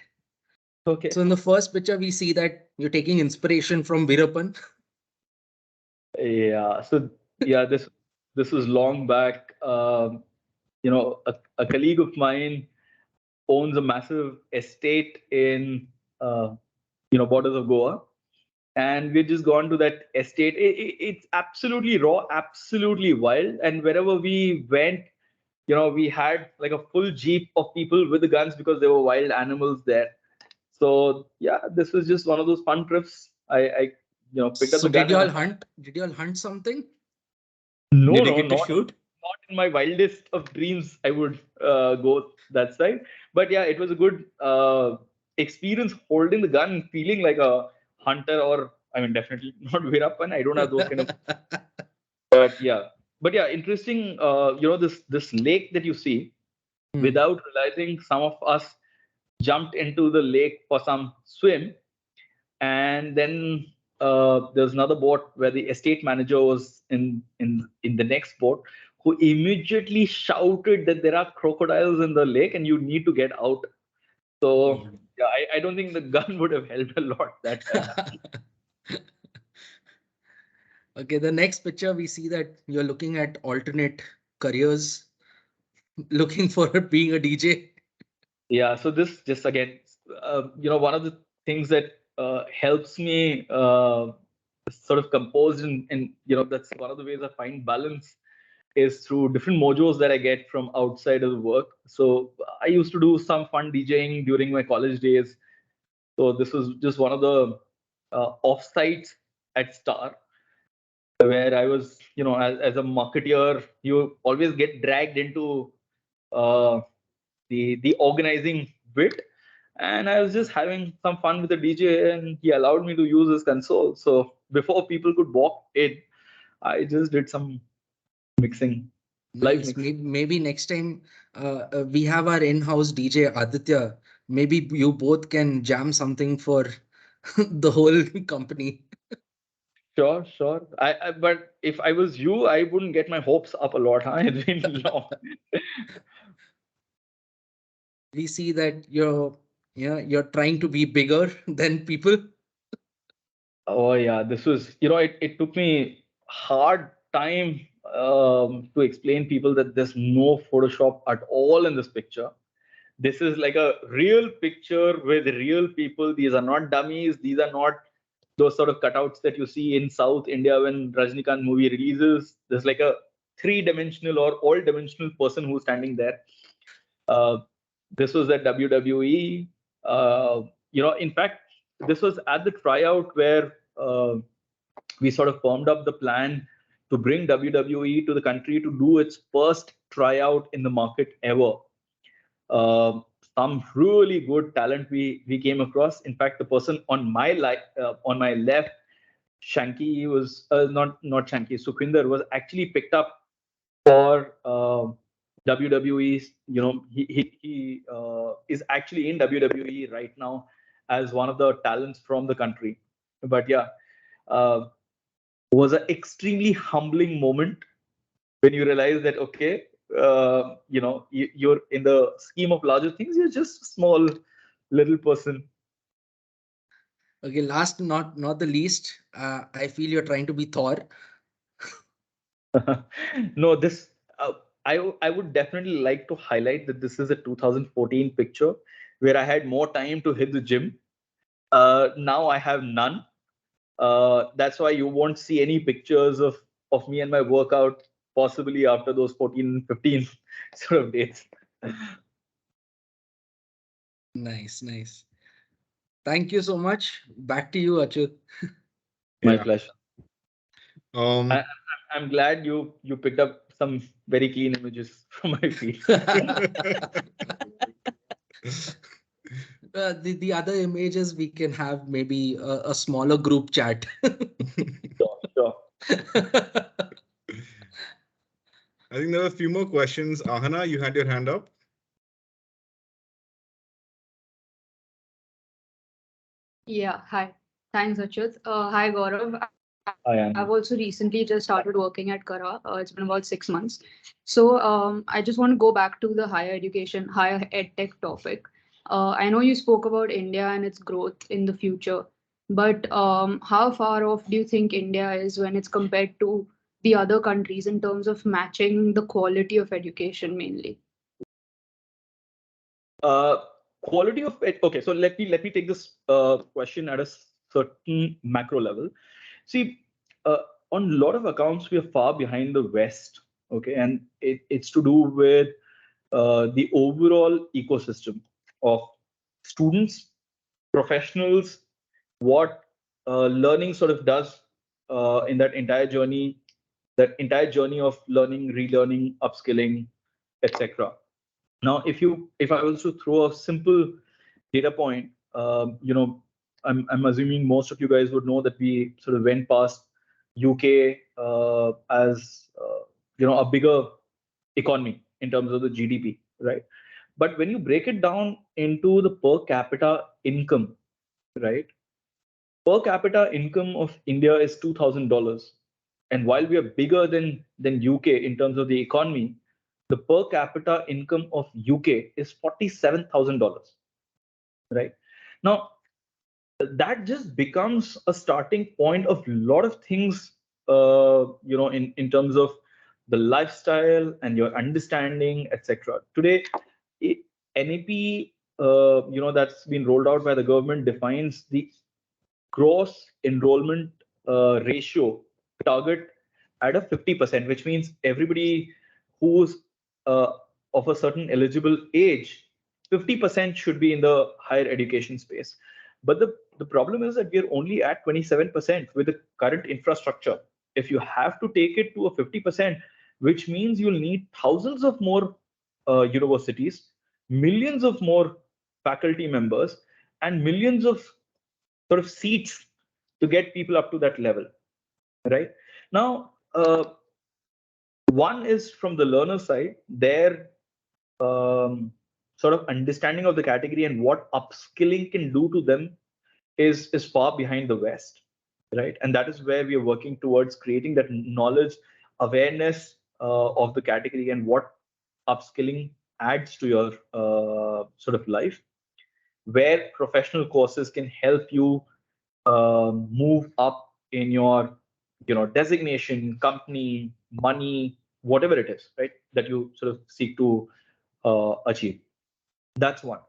B: Okay.
A: So in the first picture, we see that you're taking inspiration from Veerapan.
B: Yeah. So yeah, this was long back. A colleague of mine owns a massive estate in borders of Goa, and we've just gone to that estate. It's absolutely raw, absolutely wild, and wherever we went, we had like a full jeep of people with the guns, because there were wild animals there. So yeah, this was just one of those fun trips. I picked up
A: So
B: the gun
A: did you
B: and
A: all hunt? Did you all hunt something?
B: no,
I: Did you
B: no,
I: get to
B: not
I: shoot?
B: in my wildest of dreams I would go that side. But yeah, it was a good experience holding the gun, feeling like a hunter, or I mean, definitely not Veerappan. I don't have those kind of. But yeah, interesting. This lake that you see, without realizing, some of us jumped into the lake for some swim, and then there's another boat where the estate manager was in the next boat, who immediately shouted that there are crocodiles in the lake and you need to get out. So yeah, I don't think the gun would have helped a lot that time.
A: Okay, the next picture, we see that you're looking at alternate careers, looking for being a DJ.
B: Yeah, so this just again, one of the things that helps me sort of compose, and that's one of the ways I find balance, is through different mojos that I get from outside of the work. So I used to do some fun DJing during my college days. So this was just one of the offsites at Star, where I was, as a marketeer, you always get dragged into uh, the organizing bit, and I was just having some fun with the DJ, and he allowed me to use his console. So before people could walk in, I just did some mixing, live
A: Nice.
B: mixing.
A: Maybe next time we have our in-house DJ Aditya. Maybe you both can jam something for the whole company.
B: Sure, sure. But if I was you, I wouldn't get my hopes up a lot, huh? It's been long.
A: We see that you're trying to be bigger than people.
B: Oh yeah, this was, it took me hard time to explain people that there's no Photoshop at all in this picture. This is like a real picture with real people. These are not dummies. These are not those sort of cutouts that you see in South India when Rajnikant movie releases. There's like a three-dimensional or all-dimensional person who's standing there. Uh, this was at WWE. In fact, this was at the tryout where we sort of firmed up the plan to bring WWE to the country to do its first tryout in the market ever. Some really good talent we came across. In fact, the person on my left, Shanky was not Shanky. Sukhinder was actually picked up for WWE. He is actually in WWE right now as one of the talents from the country. But yeah, uh, was an extremely humbling moment when you realize that okay, you're in the scheme of larger things, you're just a small little person.
A: Okay, last not the least, I feel you're trying to be Thor.
B: No, this I would definitely like to highlight that this is a 2014 picture where I had more time to hit the gym. Now I have none. That's why you won't see any pictures of me and my workout possibly after those 14, 15 sort of dates.
A: Nice, nice. Thank you so much. Back to you, Achut.
B: My
E: Yeah.
B: pleasure.
E: Um,
B: I'm glad you picked up some very clean images from my feed.
A: The other images we can have maybe a smaller group chat.
B: Sure, sure.
E: I think there are a few more questions. Ahana, you had your hand up.
K: Yeah, hi. Thanks, Achyut. Hi, Gaurav.
B: I
K: I've
B: am.
K: also recently just started working at Kara. It's been about 6 months. So I just want to go back to the higher education, higher ed tech topic. I know you spoke about India and its growth in the future, but how far off do you think India is when it's compared to the other countries in terms of matching the quality of education mainly?
B: Uh, Quality of it. Okay, so let me take this question at a certain macro level. See, uh, on a lot of accounts, we are far behind the West. Okay, and it's to do with the overall ecosystem of students, professionals, what learning sort of does in that entire journey of learning, relearning, upskilling, etc. Now, if I was to throw a simple data point, I'm assuming most of you guys would know that we sort of went past UK as a bigger economy in terms of the GDP, right? But when you break it down into the per capita income, right? Per capita income of India is $2,000, and while we are bigger than UK in terms of the economy, the per capita income of UK is $47,000, right? Now that just becomes a starting point of a lot of things, in terms of the lifestyle and your understanding, etc. Today, NEP, that's been rolled out by the government defines the gross enrollment ratio target at a 50%, which means everybody who's uh, of a certain eligible age, 50% should be in the higher education space. But the problem is that we are only at 27% with the current infrastructure. If you have to take it to a 50%, which means you'll need thousands of more universities, millions of more faculty members, and millions of sort of seats to get people up to that level, right? Now, one is from the learner side, their sort of understanding of the category and what upskilling can do to them is far behind the West, right? And that is where we are working towards creating that knowledge, awareness of the category and what upskilling adds to your sort of life, where professional courses can help you move up in your, designation, company, money, whatever it is, right? That you sort of seek to achieve. That's one.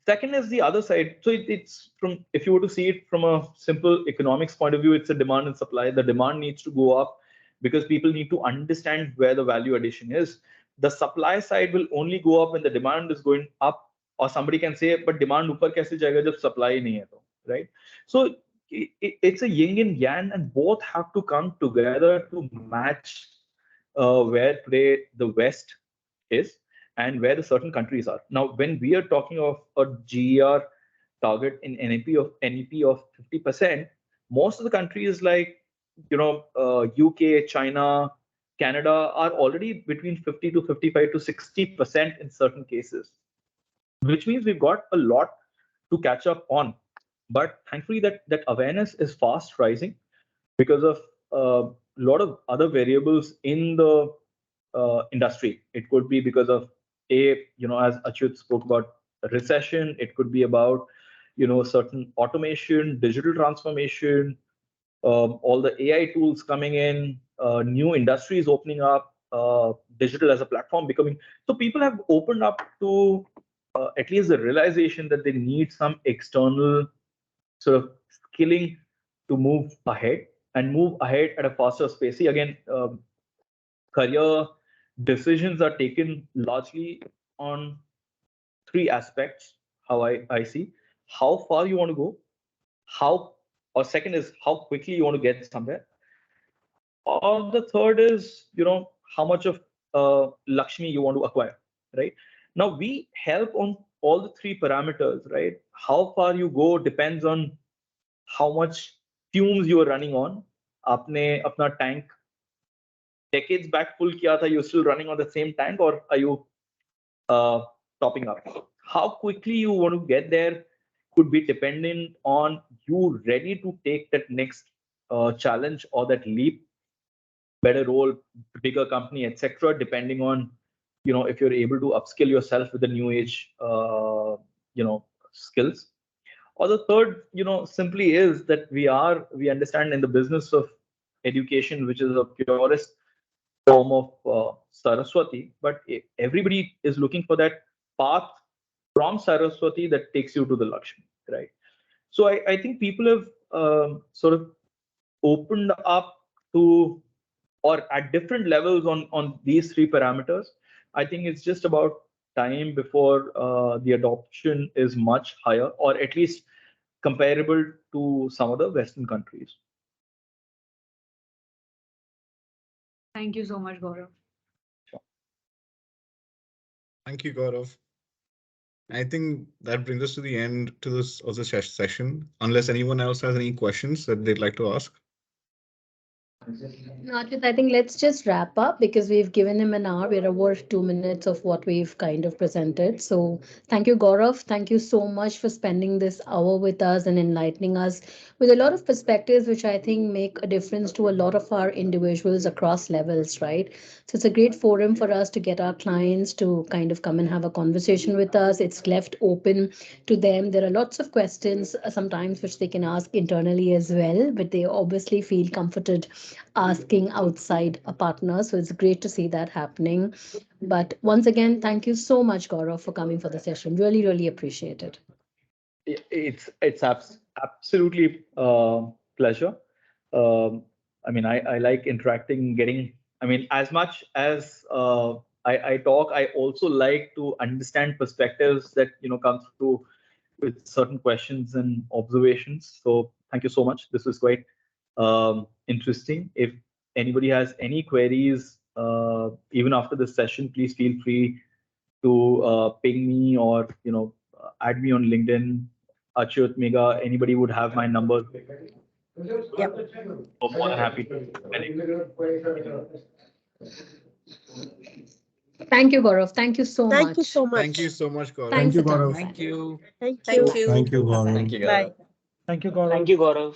B: Second is the other side. So it's from, if you were to see it from a simple economics point of view, it's a demand and supply. The demand needs to go up because people need to understand where the value addition is. The supply side will only go up when the demand is going up, or somebody can say, but demand upar kaise jayega jab supply hi nahi hai to, right? So it's a yin and yang, and both have to come together to match where today the West is and where the certain countries are. Now, when we are talking of a GER target in NEP of 50%, most of the countries like UK, China, Canada are already between 50 to 55 to 60% in certain cases, which means we've got a lot to catch up on. But thankfully, that awareness is fast rising because of a lot of other variables in the industry. It could be because of as Achyut spoke about, recession. It could be about certain automation, digital transformation, all the AI tools coming in, new industries opening up, digital as a platform becoming. So people have opened up to at least the realization that they need some external sort of skilling to move ahead and move ahead at a faster pace. See, again, career decisions are taken largely on three aspects, how I see. How far you want to go, how, or second is how quickly you want to get somewhere, or the third is, how much of Lakshmi you want to acquire, right? Now we help on all the three parameters, right? How far you go depends on how much fumes you are running on. आपने अपना tank decades back full kiya tha, you're still running on the same tank, or are you topping up? How quickly you want to get there could be dependent on you ready to take that next challenge or that leap, better role, bigger company, etc. Depending on if you're able to upskill yourself with the new age skills. Or the third, simply is that we understand in the business of education, which is a purest form of Saraswati, but everybody is looking for that path from Saraswati that takes you to the Lakshmi, right? So I think people have sort of opened up to, or at different levels on these three parameters. I think it's just about time before the adoption is much higher, or at least comparable to some of the Western countries.
K: Thank you so much, Gaurav.
E: Thank you, Gaurav. I think that brings us to the end to this of the session. Unless anyone else has any questions that they'd like to ask.
F: Nachit, I think let's just wrap up because we've given him an hour. We're over 2 minutes of what we've kind of presented. So thank you, Gaurav. Thank you so much for spending this hour with us and enlightening us with a lot of perspectives, which I think make a difference to a lot of our individuals across levels, right? So it's a great forum for us to get our clients to kind of come and have a conversation with us. It's left open to them. There are lots of questions sometimes which they can ask internally as well, but they obviously feel comforted asking outside a partner. So it's great to see that happening. But once again, thank you so much, Gaurav, for coming for the session. Really, really appreciate it.
B: It's absolutely pleasure. I mean, I like interacting, getting. I mean, as much as I talk, I also like to understand perspectives that come through with certain questions and observations. So thank you so much. This was quite interesting. If anybody has any queries, even after this session, please feel free to ping me or add me on LinkedIn. Achyut, Mega, anybody would have my number.
C: Yep.
B: So more than happy.
F: Thank you, Gaurav. Thank you so
C: Thank you
F: much.
C: so much.
E: Thank you so much, Gaurav.
F: Thanks
G: you,
F: a ton.
G: Gaurav.
A: Thank you.
C: Thank
L: Thank
C: you.
L: you.
D: Thank you, Gaurav.
J: Thank you,
C: Bye.
J: Gaurav.
M: Thank you, Gaurav.
N: Thank you, Gaurav.